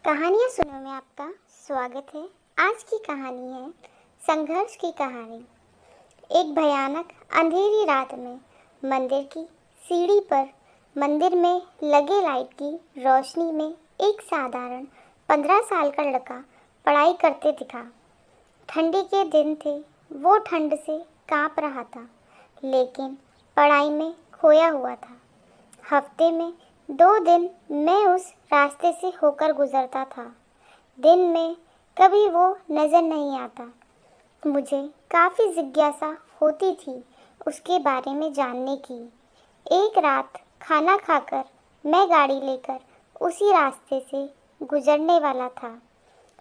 कहानियाँ सुनने में आपका स्वागत है। आज की कहानी है संघर्ष की कहानी। एक भयानक अंधेरी रात में मंदिर की सीढ़ी पर मंदिर में लगे लाइट की रोशनी में एक साधारण 15 साल का लड़का पढ़ाई करते दिखा। ठंडी के दिन थे, वो ठंड से कांप रहा था, लेकिन पढ़ाई में खोया हुआ था। हफ्ते में 2 दिन मैं उस रास्ते से होकर गुजरता था। दिन में कभी वो नज़र नहीं आता। मुझे काफ़ी जिज्ञासा होती थी उसके बारे में जानने की। एक रात खाना खाकर मैं गाड़ी लेकर उसी रास्ते से गुजरने वाला था।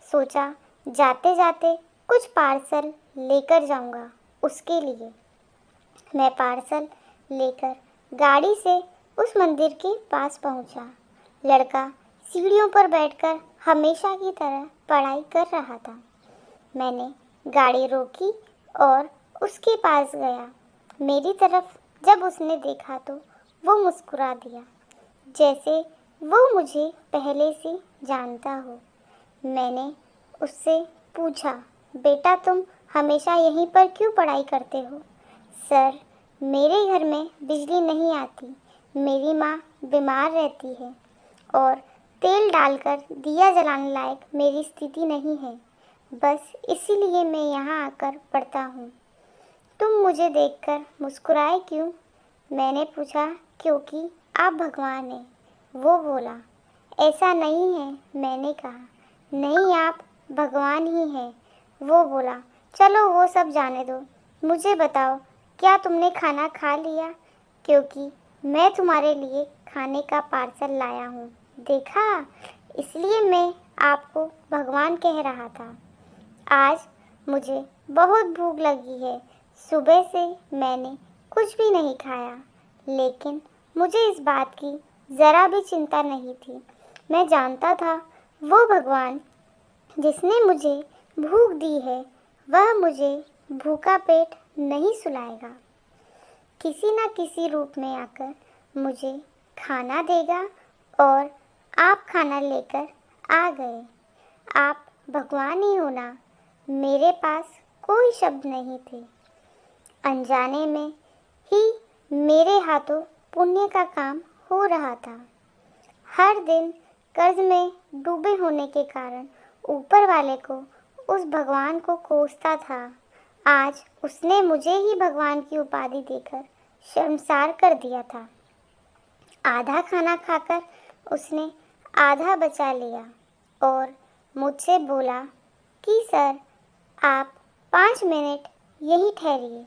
सोचा जाते जाते कुछ पार्सल लेकर जाऊंगा उसके लिए। मैं पार्सल लेकर गाड़ी से उस मंदिर के पास पहुंचा। लड़का सीढ़ियों पर बैठकर हमेशा की तरह पढ़ाई कर रहा था। मैंने गाड़ी रोकी और उसके पास गया। मेरी तरफ जब उसने देखा तो वो मुस्कुरा दिया, जैसे वो मुझे पहले से जानता हो। मैंने उससे पूछा, बेटा तुम हमेशा यहीं पर क्यों पढ़ाई करते हो? सर, मेरे घर में बिजली नहीं आती, मेरी माँ बीमार रहती है और तेल डालकर दिया जलाने लायक मेरी स्थिति नहीं है। बस इसीलिए मैं यहाँ आकर पढ़ता हूँ। तुम मुझे देखकर मुस्कुराए क्यों? मैंने पूछा। क्योंकि आप भगवान हैं, वो बोला। ऐसा नहीं है, मैंने कहा। नहीं, आप भगवान ही हैं, वो बोला। चलो वो सब जाने दो, मुझे बताओ क्या तुमने खाना खा लिया? क्योंकि मैं तुम्हारे लिए खाने का पार्सल लाया हूँ। देखा, इसलिए मैं आपको भगवान कह रहा था। आज मुझे बहुत भूख लगी है। सुबह से मैंने कुछ भी नहीं खाया, लेकिन मुझे इस बात की ज़रा भी चिंता नहीं थी। मैं जानता था वो भगवान जिसने मुझे भूख दी है, वह मुझे भूखा पेट नहीं सुलाएगा। किसी न किसी रूप में आकर मुझे खाना देगा और आप खाना लेकर आ गए। आप भगवान ही हो ना। मेरे पास कोई शब्द नहीं थे। अनजाने में ही मेरे हाथों पुण्य का काम हो रहा था। हर दिन कर्ज में डूबे होने के कारण ऊपर वाले को उस भगवान को कोसता था। आज उसने मुझे ही भगवान की उपाधि देकर शर्मसार कर दिया था। आधा खाना खाकर उसने आधा बचा लिया और मुझसे बोला कि सर, आप 5 मिनट यहीं ठहरिए,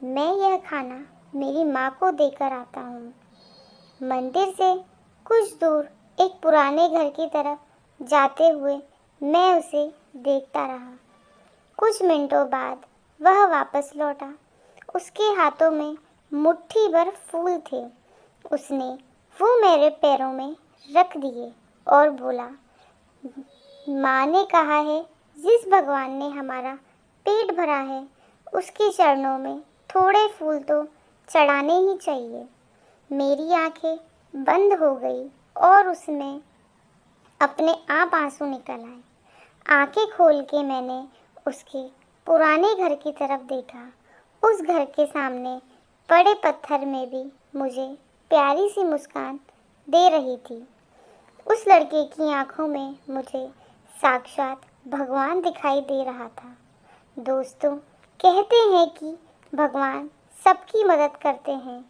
मैं यह खाना मेरी माँ को देकर आता हूँ। मंदिर से कुछ दूर एक पुराने घर की तरफ जाते हुए मैं उसे देखता रहा। कुछ मिनटों बाद वह वापस लौटा। उसके हाथों में मुट्ठी भर फूल थे। उसने वो मेरे पैरों में रख दिए और बोला, माँ ने कहा है जिस भगवान ने हमारा पेट भरा है उसके चरणों में थोड़े फूल तो चढ़ाने ही चाहिए। मेरी आंखें बंद हो गई और उसमें अपने आप आंसू निकल आए। आंखें खोल के मैंने उसके पुराने घर की तरफ देखा। उस घर के सामने पड़े पत्थर में भी मुझे प्यारी सी मुस्कान दे रही थी। उस लड़के की आंखों में मुझे साक्षात भगवान दिखाई दे रहा था। दोस्तों, कहते हैं कि भगवान सबकी मदद करते हैं,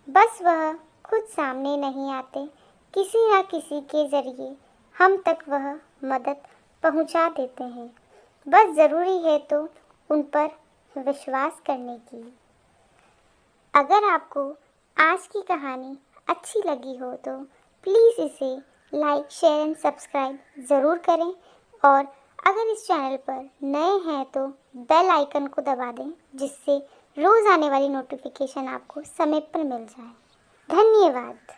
बस वह खुद सामने नहीं आते। किसी न किसी के ज़रिए हम तक वह मदद पहुंचा देते हैं। बस ज़रूरी है तो उन पर विश्वास करने की। अगर आपको आज की कहानी अच्छी लगी हो तो प्लीज़ इसे लाइक, शेयर एंड सब्सक्राइब ज़रूर करें और अगर इस चैनल पर नए हैं तो बेल आइकन को दबा दें, जिससे रोज़ आने वाली नोटिफिकेशन आपको समय पर मिल जाए। धन्यवाद।